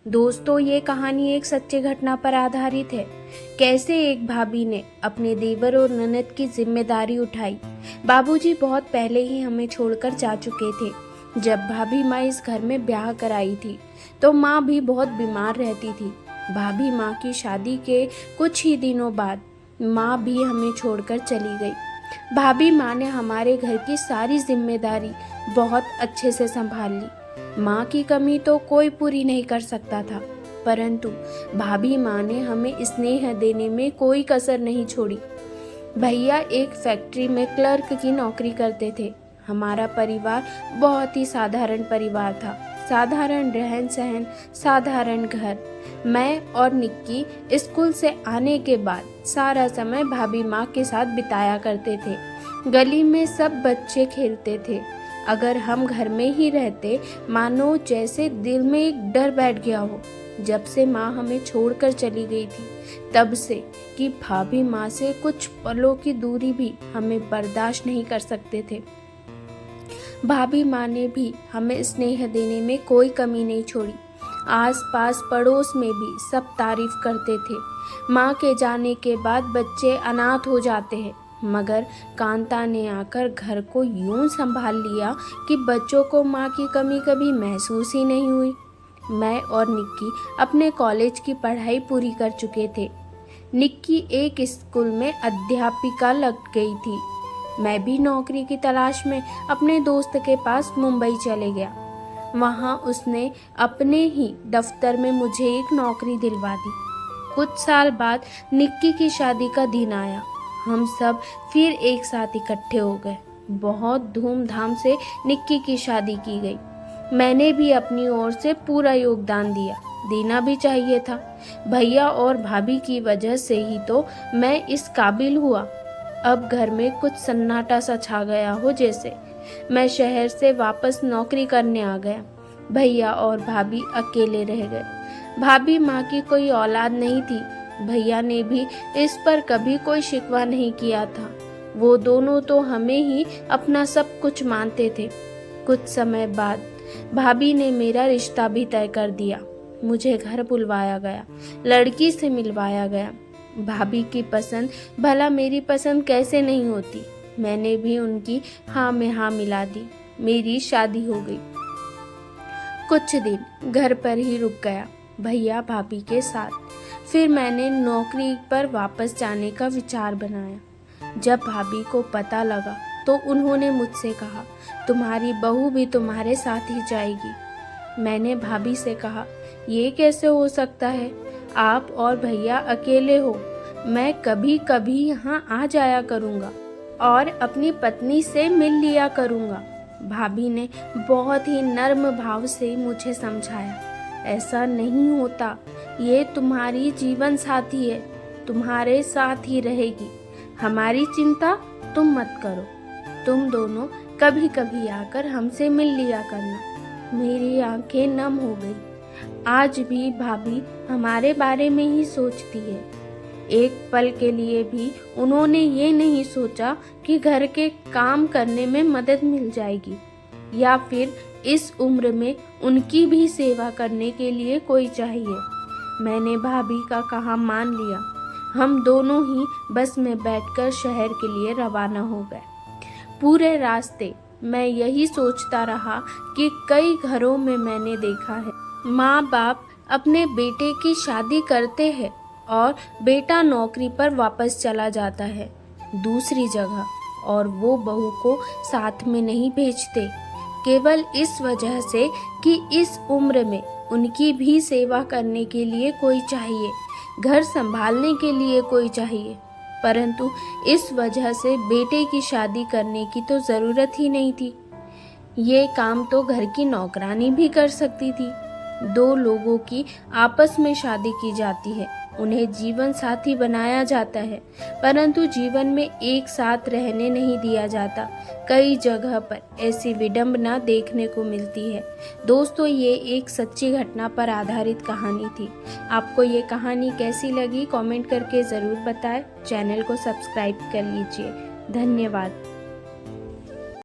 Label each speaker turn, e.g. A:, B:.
A: दोस्तों, ये कहानी एक सच्ची घटना पर आधारित है। कैसे एक भाभी ने अपने देवर और ननद की जिम्मेदारी उठाई। बाबूजी बहुत पहले ही हमें छोड़कर जा चुके थे। जब भाभी माँ इस घर में ब्याह कर आई थी तो माँ भी बहुत बीमार रहती थी। भाभी माँ की शादी के कुछ ही दिनों बाद माँ भी हमें छोड़कर चली गई। भाभी माँ ने हमारे घर की सारी जिम्मेदारी बहुत अच्छे से संभाल ली। माँ की कमी तो कोई पूरी नहीं कर सकता था, परंतु भाभी माँ ने हमें स्नेह देने में कोई कसर नहीं छोड़ी। भैया एक फैक्ट्री में क्लर्क की नौकरी करते थे। हमारा परिवार बहुत ही साधारण परिवार था। साधारण रहन सहन, साधारण घर। मैं और निक्की स्कूल से आने के बाद सारा समय भाभी माँ के साथ बिताया करते थे। गली में सब बच्चे खेलते थे। अगर हम घर में ही रहते, मानो जैसे दिल में एक डर बैठ गया हो। जब से माँ हमें छोड़कर चली गई थी, तब से कि भाभी माँ से कुछ पलों की दूरी भी हमें बर्दाश्त नहीं कर सकते थे। भाभी माँ ने भी हमें स्नेह देने में कोई कमी नहीं छोड़ी। आस पास पड़ोस में भी सब तारीफ करते थे। माँ के जाने के बाद बच्चे अनाथ हो जाते हैं, मगर कांता ने आकर घर को यूं संभाल लिया कि बच्चों को माँ की कमी कभी महसूस ही नहीं हुई। मैं और निक्की अपने कॉलेज की पढ़ाई पूरी कर चुके थे। निक्की एक स्कूल में अध्यापिका लग गई थी। मैं भी नौकरी की तलाश में अपने दोस्त के पास मुंबई चले गया। वहाँ उसने अपने ही दफ्तर में मुझे एक नौकरी दिलवा दी। कुछ साल बाद निक्की की शादी का दिन आया। हम सब फिर एक साथ इकट्ठे हो गए। बहुत धूमधाम से निक्की की शादी की गई। मैंने भी अपनी ओर से पूरा योगदान दिया, देना भी चाहिए था। भैया और भाभी की वजह से ही तो मैं इस काबिल हुआ। अब घर में कुछ सन्नाटा सा छा गया हो जैसे। मैं शहर से वापस नौकरी करने आ गया। भैया और भाभी अकेले रह गए। भाभी माँ की कोई औलाद नहीं थी। भैया ने भी इस पर कभी कोई शिकवा नहीं किया था। वो दोनों तो हमें ही अपना सब कुछ मानते थे। कुछ समय बाद भाभी ने मेरा रिश्ता भी तय कर दिया। मुझे घर बुलवाया गया, लड़की से मिलवाया गया। भाभी की पसंद भला मेरी पसंद कैसे नहीं होती। मैंने भी उनकी हाँ में हाँ मिला दी। मेरी शादी हो गई। कुछ दिन घर पर ही रुक गया, भैया भाभी के साथ। फिर मैंने नौकरी पर वापस जाने का विचार बनाया। जब भाभी को पता लगा तो उन्होंने मुझसे कहा, तुम्हारी बहू भी तुम्हारे साथ ही जाएगी। मैंने भाभी से कहा, ये कैसे हो सकता है? आप और भैया अकेले हो। मैं कभी कभी यहाँ आ जाया करूँगा और अपनी पत्नी से मिल लिया करूँगा। भाभी ने बहुत ही नर्म भाव से मुझे समझाया, ऐसा नहीं होता। ये तुम्हारी जीवन साथी है, तुम्हारे साथ ही रहेगी। हमारी चिंता तुम मत करो। तुम दोनों कभी कभी आकर हमसे मिल लिया करना। मेरी आंखें नम हो गई। आज भी भाभी हमारे बारे में ही सोचती है। एक पल के लिए भी उन्होंने ये नहीं सोचा कि घर के काम करने में मदद मिल जाएगी, या फिर इस उम्र में उनकी भी सेवा करने के लिए कोई चाहिए। मैंने भाभी का कहा मान लिया। हम दोनों ही बस में बैठकर शहर के लिए रवाना हो गए। पूरे रास्ते मैं यही सोचता रहा कि कई घरों में मैंने देखा है, माँ बाप अपने बेटे की शादी करते हैं और बेटा नौकरी पर वापस चला जाता है दूसरी जगह, और वो बहू को साथ में नहीं भेजते, केवल इस वजह से कि इस उम्र में उनकी भी सेवा करने के लिए कोई चाहिए, घर संभालने के लिए कोई चाहिए। परंतु इस वजह से बेटे की शादी करने की तो ज़रूरत ही नहीं थी। ये काम तो घर की नौकरानी भी कर सकती थी। दो लोगों की आपस में शादी की जाती है, उन्हें जीवन साथी बनाया जाता है, परंतु जीवन में एक साथ रहने नहीं दिया जाता। कई जगह पर ऐसी विडंबना देखने को मिलती है। दोस्तों, ये एक सच्ची घटना पर आधारित कहानी थी। आपको ये कहानी कैसी लगी कमेंट करके ज़रूर बताएं। चैनल को सब्सक्राइब कर लीजिए। धन्यवाद।